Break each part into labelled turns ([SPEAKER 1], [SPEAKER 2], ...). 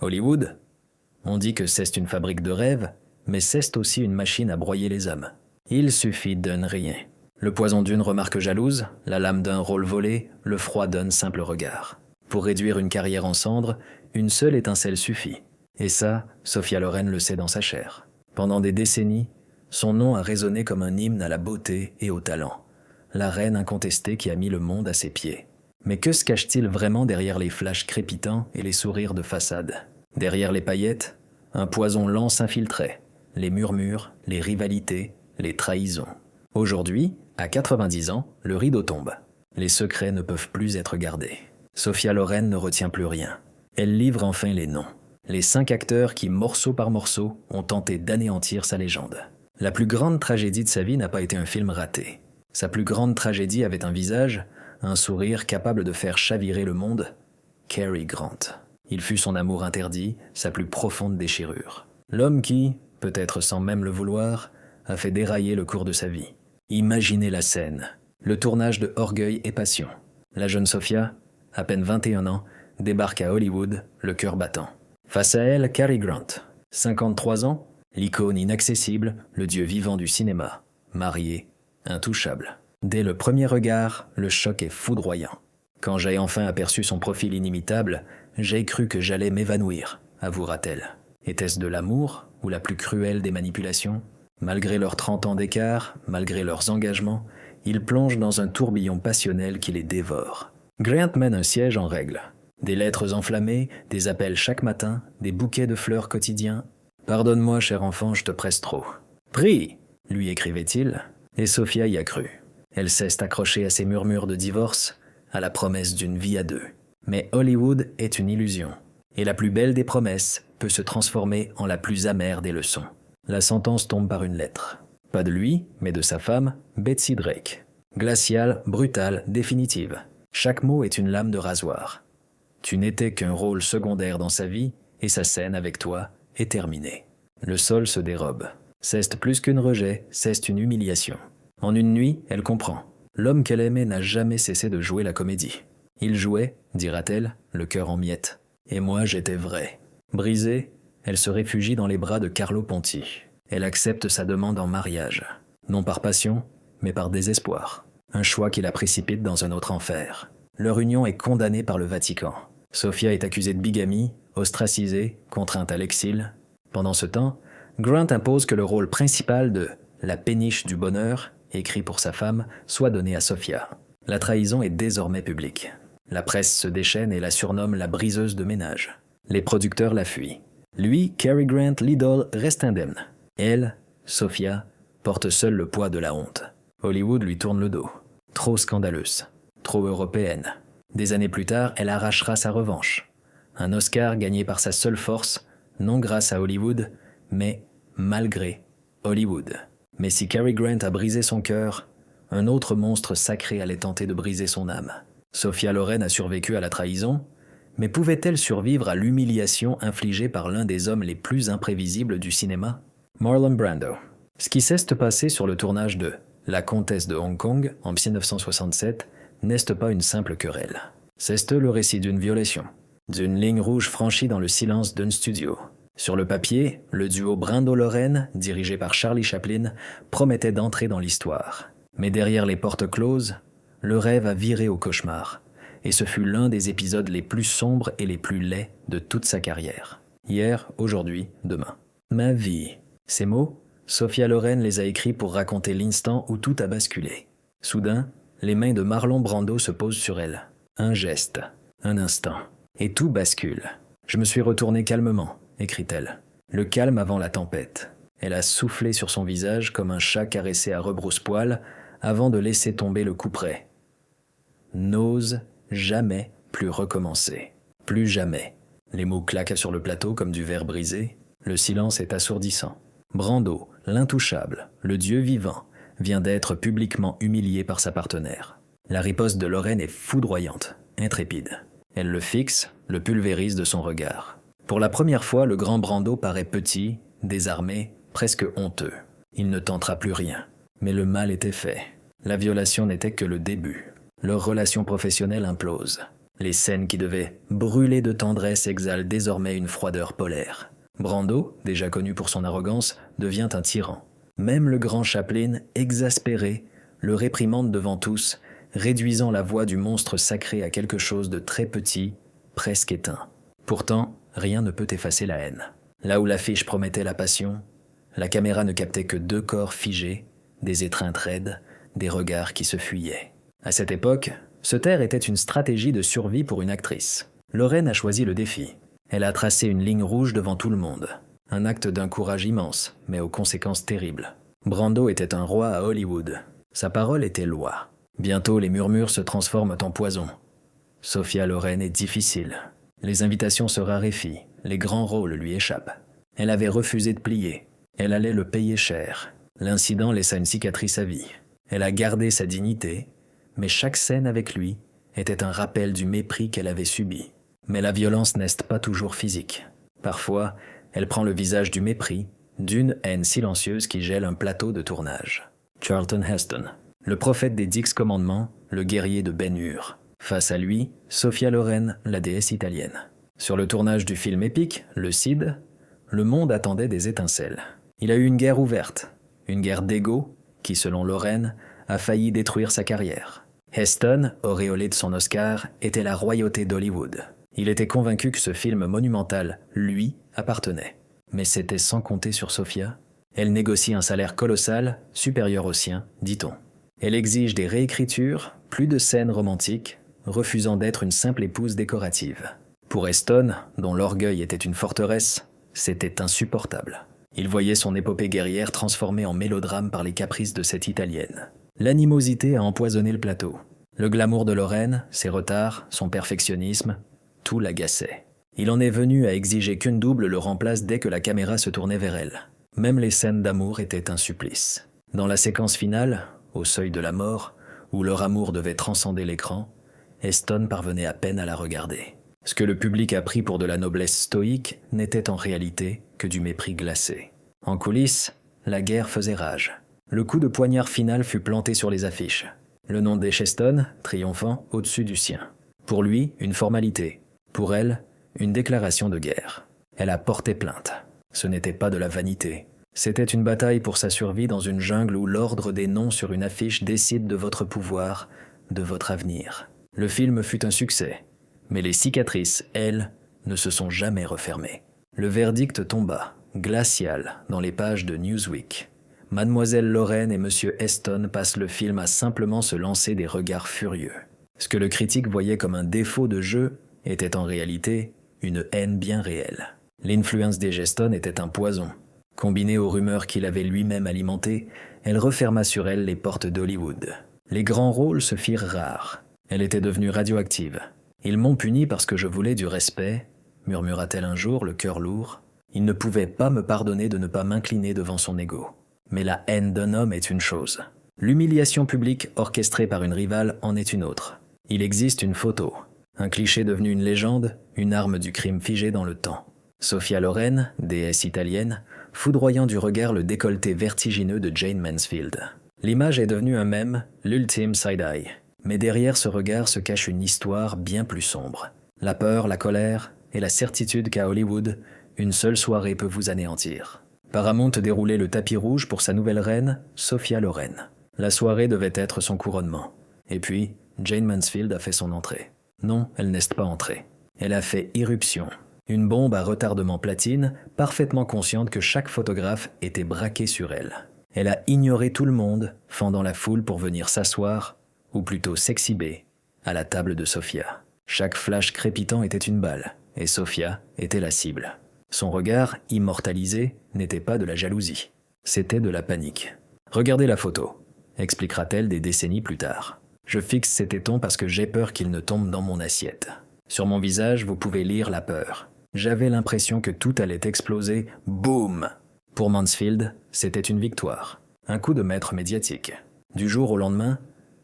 [SPEAKER 1] Hollywood? On dit que c'est une fabrique de rêves, mais c'est aussi une machine à broyer les hommes. Il suffit d'un rien. Le poison d'une remarque jalouse, la lame d'un rôle volé, le froid d'un simple regard. Pour réduire une carrière en cendres, une seule étincelle suffit. Et ça, Sophia Loren le sait dans sa chair. Pendant des décennies, son nom a résonné comme un hymne à la beauté et au talent. La reine incontestée qui a mis le monde à ses pieds. Mais que se cache-t-il vraiment derrière les flashs crépitants et les sourires de façade? Derrière les paillettes, un poison lent s'infiltrait. Les murmures, les rivalités, les trahisons. Aujourd'hui, à 90 ans, le rideau tombe. Les secrets ne peuvent plus être gardés. Sophia Loren ne retient plus rien. Elle livre enfin les noms. Les 5 acteurs qui, morceau par morceau, ont tenté d'anéantir sa légende. La plus grande tragédie de sa vie n'a pas été un film raté. Sa plus grande tragédie avait un visage, un sourire capable de faire chavirer le monde. Cary Grant. Il fut son amour interdit, sa plus profonde déchirure. L'homme qui, peut-être sans même le vouloir, a fait dérailler le cours de sa vie. Imaginez la scène. Le tournage de Orgueil et Passion. La jeune Sophia, à peine 21 ans, débarque à Hollywood, le cœur battant. Face à elle, Cary Grant, 53 ans, l'icône inaccessible, le dieu vivant du cinéma, marié, intouchable. Dès le premier regard, le choc est foudroyant. Quand j'ai enfin aperçu son profil inimitable, j'ai cru que j'allais m'évanouir, avouera-t-elle. Était-ce de l'amour ou la plus cruelle des manipulations? Malgré leurs 30 ans d'écart, malgré leurs engagements, ils plongent dans un tourbillon passionnel qui les dévore. Grant mène un siège en règle. Des lettres enflammées, des appels chaque matin, des bouquets de fleurs quotidiens. « Pardonne-moi, cher enfant, je te presse trop. »« Prie !» lui écrivait-il, et Sophia y a cru. Elle cesse accrochée à ses murmures de divorce, à la promesse d'une vie à deux. Mais Hollywood est une illusion, et la plus belle des promesses peut se transformer en la plus amère des leçons. La sentence tombe par une lettre. Pas de lui, mais de sa femme, Betsy Drake. Glaciale, brutale, définitive. Chaque mot est une lame de rasoir. Tu n'étais qu'un rôle secondaire dans sa vie, et sa scène avec toi est terminée. Le sol se dérobe. C'est plus qu'un rejet, c'est une humiliation. En une nuit, elle comprend. L'homme qu'elle aimait n'a jamais cessé de jouer la comédie. Il jouait, dira-t-elle, le cœur en miettes. Et moi, j'étais vrai. Brisée, elle se réfugie dans les bras de Carlo Ponti. Elle accepte sa demande en mariage. Non par passion, mais par désespoir. Un choix qui la précipite dans un autre enfer. Leur union est condamnée par le Vatican. Sophia est accusée de bigamie, ostracisée, contrainte à l'exil. Pendant ce temps, Grant impose que le rôle principal de « la péniche du bonheur », écrit pour sa femme, soit donné à Sophia. La trahison est désormais publique. La presse se déchaîne et la surnomme la briseuse de ménage. Les producteurs la fuient. Lui, Cary Grant, l'idole, reste indemne. Elle, Sophia, porte seule le poids de la honte. Hollywood lui tourne le dos. Trop scandaleuse, trop européenne. Des années plus tard, elle arrachera sa revanche. Un Oscar gagné par sa seule force, non grâce à Hollywood, mais malgré Hollywood. Mais si Cary Grant a brisé son cœur, un autre monstre sacré allait tenter de briser son âme. Sophia Loren a survécu à la trahison, mais pouvait-elle survivre à l'humiliation infligée par l'un des hommes les plus imprévisibles du cinéma? Marlon Brando. Ce qui s'est passé sur le tournage de La Comtesse de Hong Kong en 1967 n'est pas une simple querelle. C'est le récit d'une violation, d'une ligne rouge franchie dans le silence d'un studio. Sur le papier, le duo Brando-Loren, dirigé par Charlie Chaplin, promettait d'entrer dans l'histoire. Mais derrière les portes closes, le rêve a viré au cauchemar, et ce fut l'un des épisodes les plus sombres et les plus laids de toute sa carrière. Hier, aujourd'hui, demain. Ma vie. Ces mots, Sophia Loren les a écrits pour raconter l'instant où tout a basculé. Soudain, les mains de Marlon Brando se posent sur elle. Un geste, un instant, et tout bascule. Je me suis retournée calmement, écrit-elle. Le calme avant la tempête. Elle a soufflé sur son visage comme un chat caressé à rebrousse-poil avant de laisser tomber le couperet. N'ose jamais plus recommencer. Plus jamais. Les mots claquent sur le plateau comme du verre brisé. Le silence est assourdissant. Brando, l'intouchable, le dieu vivant, vient d'être publiquement humilié par sa partenaire. La riposte de Loren est foudroyante, intrépide. Elle le fixe, le pulvérise de son regard. Pour la première fois, le grand Brando paraît petit, désarmé, presque honteux. Il ne tentera plus rien. Mais le mal était fait. La violation n'était que le début. Leur relation professionnelle implose. Les scènes qui devaient brûler de tendresse exhalent désormais une froideur polaire. Brando, déjà connu pour son arrogance, devient un tyran. Même le grand Chaplin, exaspéré, le réprimande devant tous, réduisant la voix du monstre sacré à quelque chose de très petit, presque éteint. Pourtant, rien ne peut effacer la haine. Là où l'affiche promettait la passion, la caméra ne captait que 2 corps figés, des étreintes raides, des regards qui se fuyaient. À cette époque, se taire était une stratégie de survie pour une actrice. Lorraine a choisi le défi. Elle a tracé une ligne rouge devant tout le monde. Un acte d'un courage immense, mais aux conséquences terribles. Brando était un roi à Hollywood. Sa parole était loi. Bientôt, les murmures se transforment en poison. Sophia Loren est difficile. Les invitations se raréfient, les grands rôles lui échappent. Elle avait refusé de plier. Elle allait le payer cher. L'incident laissa une cicatrice à vie. Elle a gardé sa dignité, mais chaque scène avec lui était un rappel du mépris qu'elle avait subi. Mais la violence n'est pas toujours physique. Parfois, elle prend le visage du mépris, d'une haine silencieuse qui gèle un plateau de tournage. Charlton Heston, le prophète des 10 commandements, le guerrier de Ben-Hur. Face à lui, Sophia Loren, la déesse italienne. Sur le tournage du film épique, Le Cid, le monde attendait des étincelles. Il a eu une guerre ouverte, une guerre d'ego qui, selon Loren, a failli détruire sa carrière. Heston, auréolé de son Oscar, était la royauté d'Hollywood. Il était convaincu que ce film monumental, lui, appartenait. Mais c'était sans compter sur Sophia. Elle négocie un salaire colossal, supérieur au sien, dit-on. Elle exige des réécritures, plus de scènes romantiques, refusant d'être une simple épouse décorative. Pour Heston, dont l'orgueil était une forteresse, c'était insupportable. Il voyait son épopée guerrière transformée en mélodrame par les caprices de cette Italienne. L'animosité a empoisonné le plateau. Le glamour de Lorraine, ses retards, son perfectionnisme, tout l'agaçait. Il en est venu à exiger qu'une double le remplace dès que la caméra se tournait vers elle. Même les scènes d'amour étaient un supplice. Dans la séquence finale, au seuil de la mort, où leur amour devait transcender l'écran, Heston parvenait à peine à la regarder. Ce que le public a pris pour de la noblesse stoïque n'était en réalité que du mépris glacé. En coulisses, la guerre faisait rage. Le coup de poignard final fut planté sur les affiches. Le nom d'Heston, triomphant, au-dessus du sien. Pour lui, une formalité. Pour elle, une déclaration de guerre. Elle a porté plainte. Ce n'était pas de la vanité. C'était une bataille pour sa survie dans une jungle où l'ordre des noms sur une affiche décide de votre pouvoir, de votre avenir. Le film fut un succès, mais les cicatrices, elles, ne se sont jamais refermées. Le verdict tomba, glacial, dans les pages de Newsweek. Mademoiselle Lorraine et Monsieur Heston passent le film à simplement se lancer des regards furieux. Ce que le critique voyait comme un défaut de jeu était en réalité une haine bien réelle. L'influence des Heston était un poison. Combinée aux rumeurs qu'il avait lui-même alimentées, elle referma sur elle les portes d'Hollywood. Les grands rôles se firent rares. Elle était devenue radioactive. « Ils m'ont puni parce que je voulais du respect », murmura-t-elle un jour, le cœur lourd. « Ils ne pouvaient pas me pardonner de ne pas m'incliner devant son ego. » Mais la haine d'un homme est une chose. L'humiliation publique orchestrée par une rivale en est une autre. Il existe une photo. Un cliché devenu une légende, une arme du crime figée dans le temps. Sophia Loren, déesse italienne, foudroyant du regard le décolleté vertigineux de Jayne Mansfield. L'image est devenue un mème, l'ultime side-eye. Mais derrière ce regard se cache une histoire bien plus sombre. La peur, la colère et la certitude qu'à Hollywood, une seule soirée peut vous anéantir. Paramount déroulait le tapis rouge pour sa nouvelle reine, Sophia Loren. La soirée devait être son couronnement. Et puis, Jayne Mansfield a fait son entrée. Non, elle n'est pas entrée. Elle a fait irruption. Une bombe à retardement platine, parfaitement consciente que chaque photographe était braqué sur elle. Elle a ignoré tout le monde, fendant la foule pour venir s'asseoir, ou plutôt s'exhiber, à la table de Sophia. Chaque flash crépitant était une balle, et Sophia était la cible. Son regard, immortalisé, n'était pas de la jalousie. C'était de la panique. « Regardez la photo », expliquera-t-elle des décennies plus tard. « Je fixe ces tétons parce que j'ai peur qu'ils ne tombent dans mon assiette. Sur mon visage, vous pouvez lire la peur. J'avais l'impression que tout allait exploser. Boum !» Pour Mansfield, c'était une victoire. Un coup de maître médiatique. Du jour au lendemain,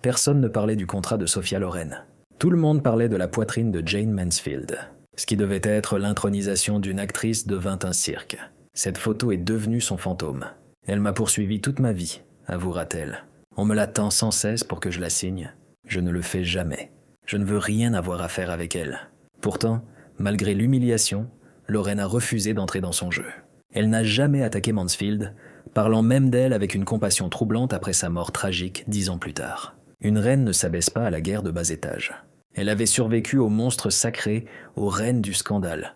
[SPEAKER 1] personne ne parlait du contrat de Sophia Loren. Tout le monde parlait de la poitrine de Jayne Mansfield. Ce qui devait être l'intronisation d'une actrice devint un cirque. Cette photo est devenue son fantôme. Elle m'a poursuivi toute ma vie, avouera-t-elle. On me l'attend sans cesse pour que je la signe. Je ne le fais jamais. Je ne veux rien avoir à faire avec elle. » Pourtant, malgré l'humiliation, Lorraine a refusé d'entrer dans son jeu. Elle n'a jamais attaqué Mansfield, parlant même d'elle avec une compassion troublante après sa mort tragique 10 ans plus tard. Une reine ne s'abaisse pas à la guerre de bas étage. Elle avait survécu aux monstres sacrés, aux reines du scandale.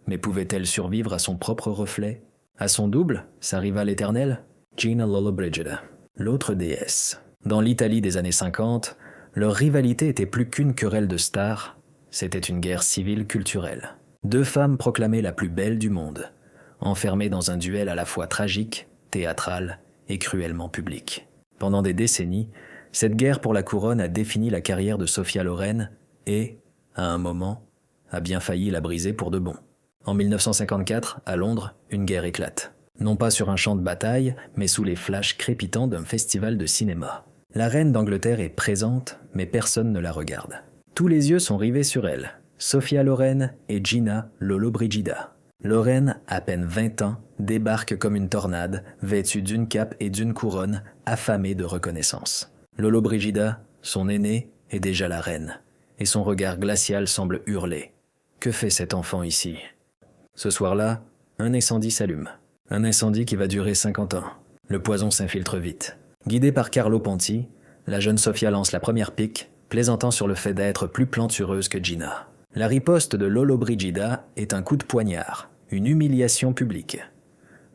[SPEAKER 1] Mais pouvait-elle survivre à son propre reflet? À son double, sa rivale éternelle? Gina Lollobrigida, l'autre déesse. Dans l'Italie des années 50, leur rivalité était plus qu'une querelle de stars, c'était une guerre civile culturelle. 2 femmes proclamées la plus belle du monde, enfermées dans un duel à la fois tragique, théâtral et cruellement public. Pendant des décennies, cette guerre pour la couronne a défini la carrière de Sophia Loren et, à un moment, a bien failli la briser pour de bon. En 1954, à Londres, une guerre éclate. Non pas sur un champ de bataille, mais sous les flashs crépitants d'un festival de cinéma. La reine d'Angleterre est présente, mais personne ne la regarde. Tous les yeux sont rivés sur elle, Sophia Loren et Gina Lollobrigida. Loren, à peine 20 ans, débarque comme une tornade, vêtue d'une cape et d'une couronne, affamée de reconnaissance. Lollobrigida, son aînée, est déjà la reine, et son regard glacial semble hurler. Que fait cet enfant ici? Ce soir-là, un incendie s'allume. Un incendie qui va durer 50 ans. Le poison s'infiltre vite. Guidée par Carlo Ponti, la jeune Sophia lance la première pique, plaisantant sur le fait d'être plus plantureuse que Gina. La riposte de Lollobrigida est un coup de poignard, une humiliation publique.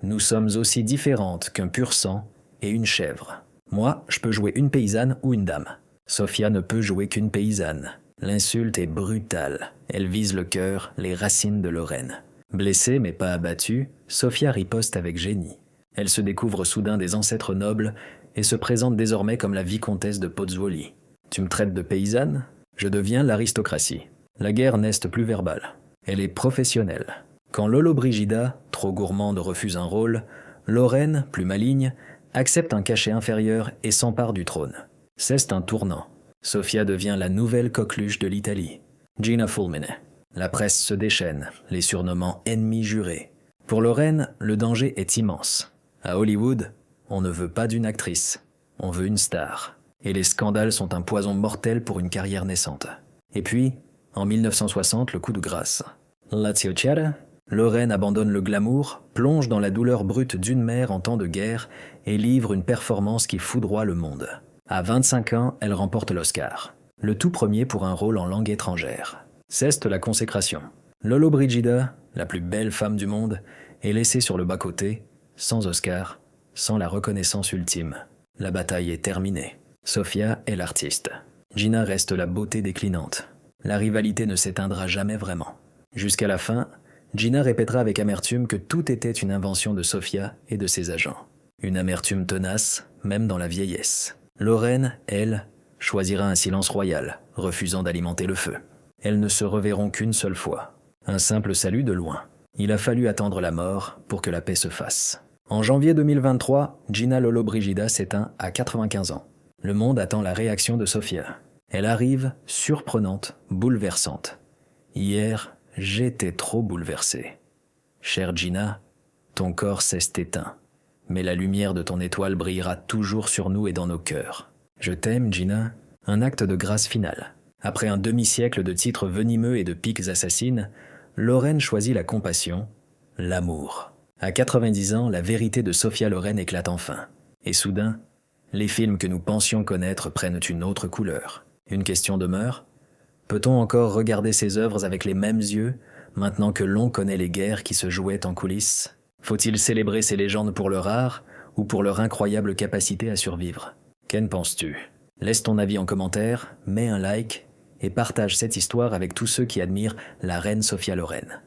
[SPEAKER 1] Nous sommes aussi différentes qu'un pur sang et une chèvre. Moi, je peux jouer une paysanne ou une dame. Sophia ne peut jouer qu'une paysanne. L'insulte est brutale. Elle vise le cœur, les racines de Lorraine. Blessée mais pas abattue, Sophia riposte avec génie. Elle se découvre soudain des ancêtres nobles et se présente désormais comme la vicomtesse de Pozzuoli. Tu me traites de paysanne? Je deviens l'aristocratie. La guerre n'est plus verbale. Elle est professionnelle. Quand Lollobrigida, trop gourmande, refuse un rôle, Lorraine, plus maligne, accepte un cachet inférieur et s'empare du trône. C'est un tournant. Sophia devient la nouvelle coqueluche de l'Italie. Gina Fulmine. La presse se déchaîne, les surnommant ennemis jurés. Pour Lorraine, le danger est immense. À Hollywood, on ne veut pas d'une actrice, on veut une star. Et les scandales sont un poison mortel pour une carrière naissante. Et puis, en 1960, le coup de grâce. La Ciociara, Lorraine abandonne le glamour, plonge dans la douleur brute d'une mère en temps de guerre et livre une performance qui foudroie le monde. À 25 ans, elle remporte l'Oscar. Le tout premier pour un rôle en langue étrangère. C'est la consécration. Lollobrigida, la plus belle femme du monde, est laissée sur le bas-côté, sans Oscar, sans la reconnaissance ultime. La bataille est terminée. Sophia est l'artiste. Gina reste la beauté déclinante. La rivalité ne s'éteindra jamais vraiment. Jusqu'à la fin, Gina répétera avec amertume que tout était une invention de Sophia et de ses agents. Une amertume tenace, même dans la vieillesse. Lorraine, elle, choisira un silence royal, refusant d'alimenter le feu. Elles ne se reverront qu'une seule fois. Un simple salut de loin. Il a fallu attendre la mort pour que la paix se fasse. En janvier 2023, Gina Lollobrigida s'éteint à 95 ans. Le monde attend la réaction de Sophia. Elle arrive surprenante, bouleversante. Hier, j'étais trop bouleversée. Chère Gina, ton corps s'est éteint, mais la lumière de ton étoile brillera toujours sur nous et dans nos cœurs. Je t'aime, Gina, un acte de grâce final. Après un demi-siècle de titres venimeux et de piques assassines, Lorraine choisit la compassion, l'amour. À 90 ans, la vérité de Sophia Loren éclate enfin. Et soudain, les films que nous pensions connaître prennent une autre couleur. Une question demeure. Peut-on encore regarder ces œuvres avec les mêmes yeux, maintenant que l'on connaît les guerres qui se jouaient en coulisses? Faut-il célébrer ces légendes pour leur art ou pour leur incroyable capacité à survivre? Qu'en penses-tu? Laisse ton avis en commentaire, mets un like et partage cette histoire avec tous ceux qui admirent la reine Sophia Loren.